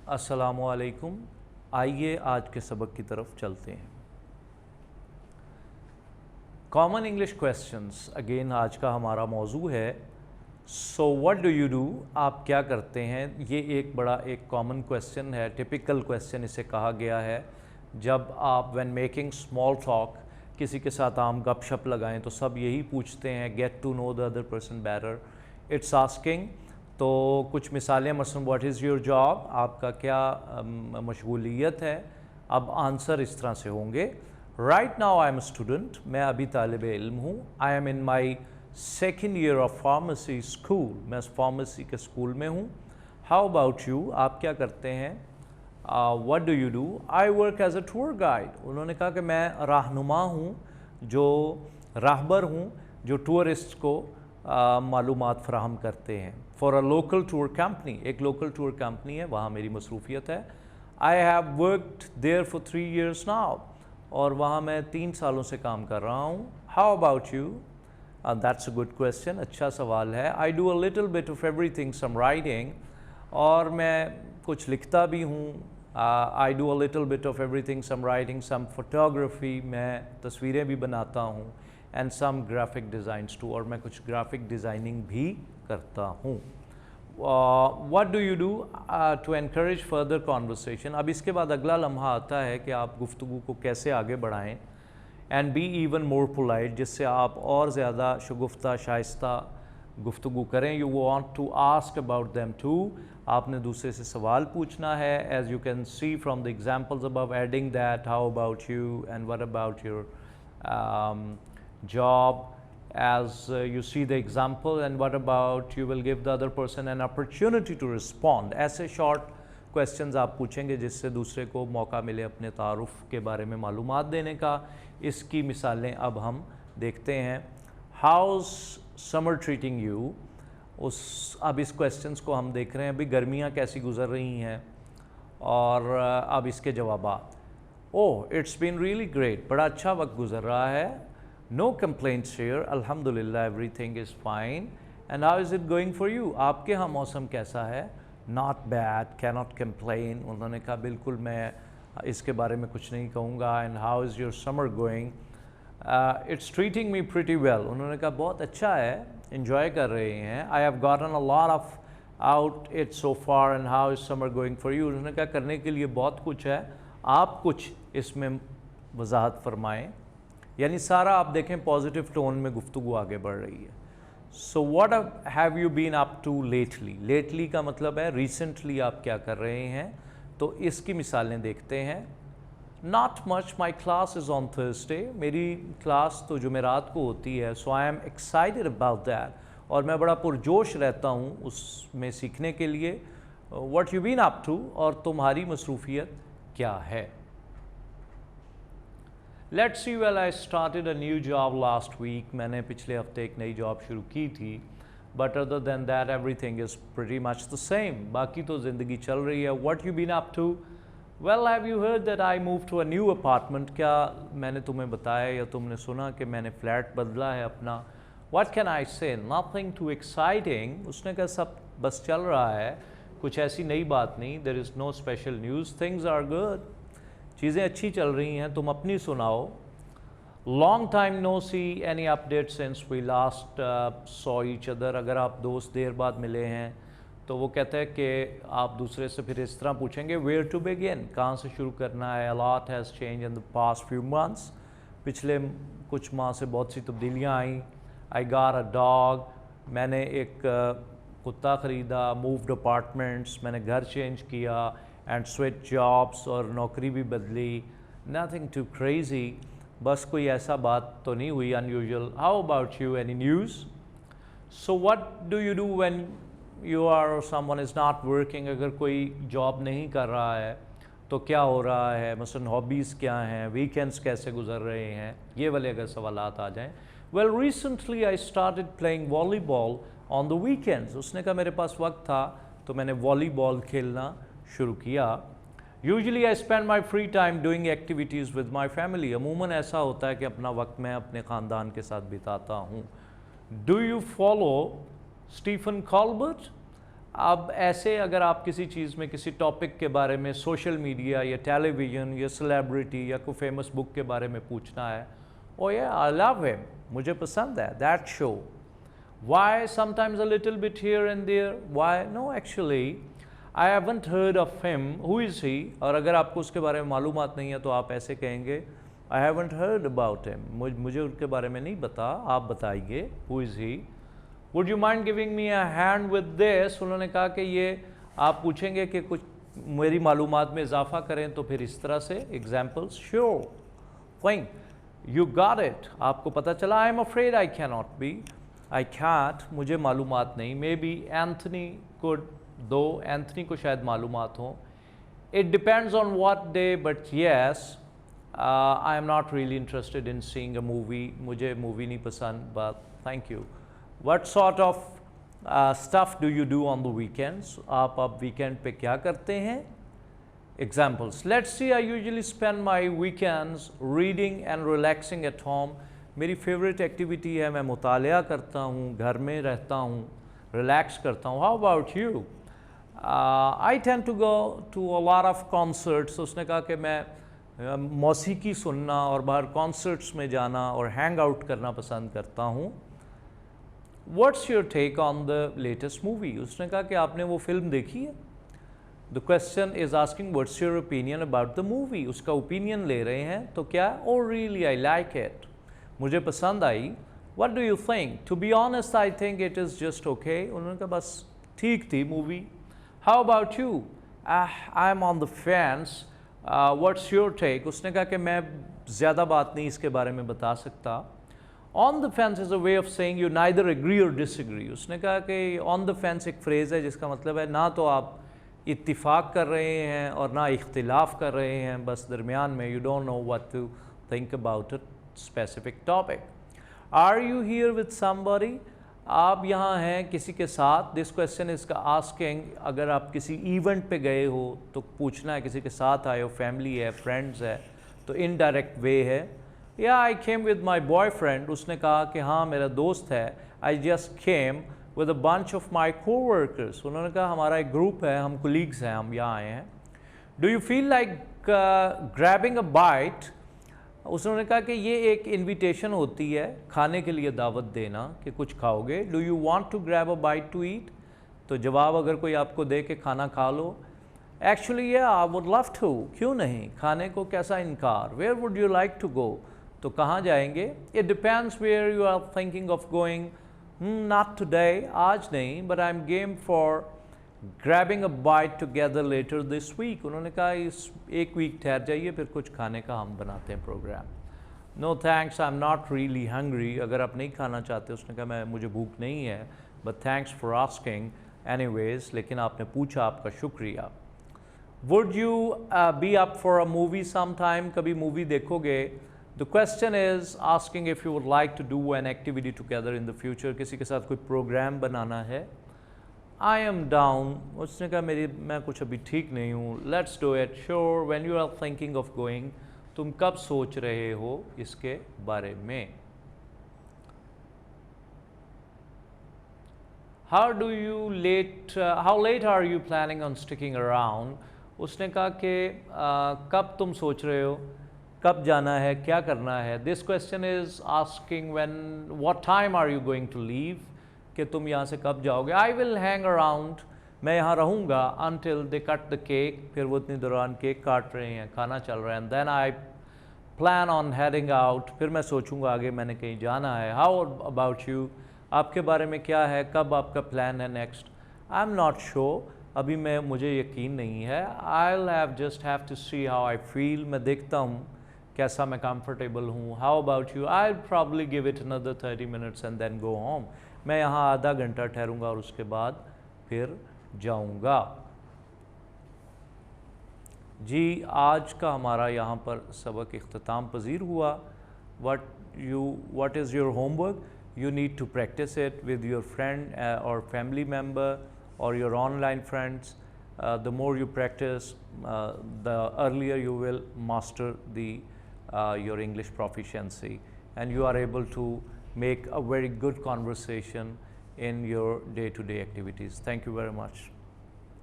अस्सलामुअलैकुम। आइए आज के सबक की तरफ चलते हैं। कॉमन इंग्लिश क्वेश्चंस अगेन आज का हमारा मौजू है। So what do you do, आप क्या करते हैं। ये एक बड़ा एक कॉमन क्वेश्चन है, टिपिकल क्वेश्चन इसे कहा गया है। जब आप व्हेन मेकिंग स्मॉल टॉक किसी के साथ आम गपशप लगाएं तो सब यही पूछते हैं, get to know the other person better. It's asking. तो कुछ मिसालें, मसलन व्हाट इज़ योर जॉब, आपका क्या मशगूलियत है। अब आंसर इस तरह से होंगे। Right now I am student, मैं अभी तालिब इल्म हूँ। I am in my second year of pharmacy school, मैं फार्मेसी के स्कूल में हूँ। हाउ अबाउट यू, आप क्या करते हैं। What do you do, I work as a tour guide. उन्होंने कहा कि मैं रहनुमा हूँ, जो राहबर हूँ, जो टूरिस्ट को मालूमात फ़राहम करते हैं। For a local tour company, एक लोकल टूर कंपनी है, वहाँ मेरी मसरूफियत है। I have worked there for 3 years now, और वहाँ मैं 3 सालों से काम कर रहा हूँ। How about you, that's a good question, अच्छा सवाल है। I do a little bit of everything, some writing, और मैं कुछ लिखता भी हूँ। I do a little bit of everything, some writing, some photography, मैं तस्वीरें भी बनाता हूँ, and some graphic designs too, और मैं कुछ ग्राफिक डिज़ाइनिंग भी करता हूँ। What do you do to encourage further conversation. अब इसके बाद अगला लम्हा आता है कि आप गुफ्तगू को कैसे आगे बढ़ाएं, and be even more polite, जिससे आप और ज़्यादा शगुफ्ता शाइस्ता गुफ्तगू करें। You want to ask about them too, आपने दूसरे से सवाल पूछना है। As you can see from the examples above, adding that, how about you and what about your job. As you see the example, and what about, you will give the other person an opportunity to respond. ऐसे short questions आप पूछेंगे जिससे दूसरे को मौका मिले अपने तारुफ के बारे में मालूमात देने का। इसकी मिसालें अब हम देखते हैं। How's summer treating you, अब इस questions को हम देख रहे हैं, अभी गर्मियाँ कैसी गुजर रही हैं, और अब इसके जवाबात। Oh it's been really great, बड़ा अच्छा वक्त गुजर रहा है। नो कंप्लेंट्स हियर, अल्हम्दुलिल्लाह everything is fine. And how is it going for you, आपके यहाँ मौसम कैसा है। Not bad, can not complain. उन्होंने कहा बिल्कुल मैं इसके बारे में कुछ नहीं कहूँगा। And how is your summer going, it's treating me pretty well. उन्होंने कहा बहुत अच्छा है, इन्जॉय कर रहे हैं। I have gotten a lot of out it so far, and how is summer going for you. उन्होंने कहा करने के लिए बहुत कुछ है, आप कुछ इसमें वजाहत फरमाएँ। यानी सारा आप देखें पॉजिटिव टोन में गुफ्तगू आगे बढ़ रही है। So what have you been up to lately, lately का मतलब है रिसेंटली आप क्या कर रहे हैं। तो इसकी मिसालें देखते हैं। Not much, my class is on Thursday, मेरी क्लास तो जुमेरात को होती है। So I am excited about that, और मैं बड़ा पुरजोश रहता हूँ उसमें सीखने के लिए। What you been up to, और तुम्हारी मसरूफियत क्या है। Let's see, well I started a new job last week, मैंने पिछले हफ्ते एक नई जॉब शुरू की थी। But other than that everything is pretty much the same, बाकी तो ज़िंदगी चल रही है। What you been up to, well have you heard that I move to a new apartment, क्या मैंने तुम्हें बताया या तुमने सुना कि मैंने फ्लैट बदला है अपना। व्हाट कैन आई से, नथिंग टू एक्साइटिंग। उसने कहा सब बस चल रहा है, कुछ ऐसी नई बात नहीं। There is no special news, things are good, चीज़ें अच्छी चल रही हैं, तुम अपनी सुनाओ। Long time no see, any update since we last saw each other. अगर आप दोस्त देर बाद मिले हैं तो वो कहते हैं कि आप दूसरे से फिर इस तरह पूछेंगे, वेयर टू बिगिन, कहाँ से शुरू करना है। A lot has change in the past few months, पिछले कुछ माह से बहुत सी तब्दीलियाँ आई। आई गॉट अ डॉग, मैंने एक कुत्ता ख़रीदा। मूव्ड अपार्टमेंट्स, मैंने घर चेंज किया। एंड स्विच जॉब्स, और नौकरी भी बदली। नथिंग टू क्रेजी, बस कोई ऐसा बात तो नहीं हुई unusual. How about you, any news. So what do you do when you are or someone is not working, अगर कोई जॉब नहीं कर रहा है तो क्या हो रहा है, मसलन हॉबीज़ क्या हैं, वीकेंड्स कैसे गुजर रहे हैं, ये वाले अगर सवालात आ जाएँ। Well recently I started playing volleyball on the weekends. उसने कहा मेरे पास वक्त था तो मैंने वॉलीबॉल खेलना शुरू किया। Usually I spend my free time doing activities with my family, अमूमन ऐसा होता है कि अपना वक्त मैं अपने ख़ानदान के साथ बिताता हूँ। Do you follow Stephen Colbert, अब ऐसे अगर आप किसी चीज़ में किसी टॉपिक के बारे में सोशल मीडिया या टेलीविज़न या सेलिब्रिटी या कोई फेमस बुक के बारे में पूछना है, ओ या आई लव हिम, मुझे पसंद है that show, why sometimes a little bit here and there, why no actually I haven't heard of him, who is he, और अगर आपको उसके बारे में मालूमात नहीं है तो आप ऐसे कहेंगे आई हैवंट हर्ड अबाउट हिम, मुझे उनके बारे में नहीं पता, आप बताइए who is he. Would you mind giving me a hand with this, उन्होंने कहा कि ये आप पूछेंगे कि कुछ मेरी मालूमात में इजाफा करें तो फिर इस तरह से examples, sure fine you got it, आपको पता चला, I am afraid I can not be, I can't, मुझे मालूमात नहीं, मे बी एंथनी कुड, दो एंथनी को शायद मालूमात हो, it depends on what day, but yes I am not really interested in seeing a movie, मुझे मूवी नहीं पसंद, but thank you. What sort of stuff do you do on the weekends? आप weekend पे क्या करते हैं? Examples. Let's see, I usually spend my weekends reading and relaxing at home. मेरी favorite activity है, मैं मुतालिया करता हूँ, घर में रहता हूँ, relax करता हूँ. How about you? I tend to go to a lot of concerts. उसने कहा कि मैं मौसीकी सुनना और बाहर concerts में जाना और hang out करना पसंद करता हूँ. What's your take on the latest movie? उसने कहा कि आपने वो फिल्म देखी है? The question is asking what's your opinion about the movie? उसका ओपिनियन ले रहे हैं, तो क्या? Oh really, I like it. मुझे पसंद आई. What do you think? To be honest, I think it is just okay. उन्होंने कहा बस ठीक थी movie. How about you? I'm on the fence. What's your take? उसने कहा कि मैं ज़्यादा बात नहीं इसके बारे में बता सकता. On the fence is a way of saying you neither agree or disagree. उसने कहा कि ऑन द फेंस एक फ्रेज़ है जिसका मतलब है ना तो आप इत्तिफाक कर रहे हैं और ना इख्तिलाफ कर रहे हैं, बस दरमियान में, you don't know what to think about a specific topic. Are you here with somebody? आप यहाँ हैं किसी के साथ. दिस क्वेश्चन इज आस्किंग अगर आप किसी इवेंट पे गए हो तो पूछना है किसी के साथ आए हो, फैमिली है, फ्रेंड्स है, तो इनडायरेक्ट वे है. या आई केम विद माई बॉयफ्रेंड. उसने कहा कि हाँ मेरा दोस्त है. I just came with a bunch of my coworkers. उन्होंने कहा हमारा एक ग्रुप है, हम कोलीग्स हैं, हम यहाँ आए हैं. Do you feel like grabbing a bite? उसने कहा कि ये एक इन्विटेशन होती है, खाने के लिए दावत देना कि कुछ खाओगे. Do you want to grab a bite to eat? तो जवाब अगर कोई आपको दे के खाना खा लो, actually I would love to, क्यों नहीं, खाने को कैसा इनकार. Where would you like to go? तो कहाँ जाएंगे? It depends where you are thinking of going. Not today, आज नहीं, but I am game for grabbing a bite together later this week. उन्होंने कहा इस एक वीक ठहर जाइए, फिर कुछ खाने का हम बनाते हैं program. No thanks, I am not really hungry. अगर आप नहीं खाना चाहते, उसने कहा मुझे भूख नहीं है, but thanks for asking anyways, लेकिन आपने पूछा, आपका शुक्रिया. Would you be up for a movie sometime? कभी मूवी देखोगे? The question is asking if you would like to do an activity together in the future. किसी के साथ कोई प्रोग्राम बनाना है. I am down. उसने कहा मैं कुछ अभी ठीक नहीं हूँ. Let's do it. Sure. When you are thinking of going, तुम कब सोच रहे हो इसके बारे में? How late are you planning on sticking around? उसने कहा कि कब तुम सोच रहे हो, कब जाना है, क्या करना है. This question is asking what time are you going to leave, कि तुम यहाँ से कब जाओगे. आई विल हैंग अराउंड, मैं यहाँ रहूँगा, until they cut the cake, फिर वो इतनी दौरान केक काट रहे हैं, खाना चल रहा है. And then I plan on heading out, फिर मैं सोचूंगा आगे मैंने कहीं जाना है. How about you? आपके बारे में क्या है, कब आपका प्लान है next? I am not sure, अभी मुझे यकीन नहीं है. I will have to see how I feel, मैं देखता हूँ कैसा मैं कंफर्टेबल हूँ. How about you? I will probably give it another 30 minutes and then go home. मैं यहाँ आधा घंटा ठहरूंगा और उसके बाद फिर जाऊँगा. जी, आज का हमारा यहाँ पर सबक इख्तिताम पजीर हुआ. what is your homework? You need to practice it with your friend or family member or your online friends. The more you practice, the earlier you will master your English proficiency, and you are able to make a very good conversation in your day-to-day activities. Thank you very much.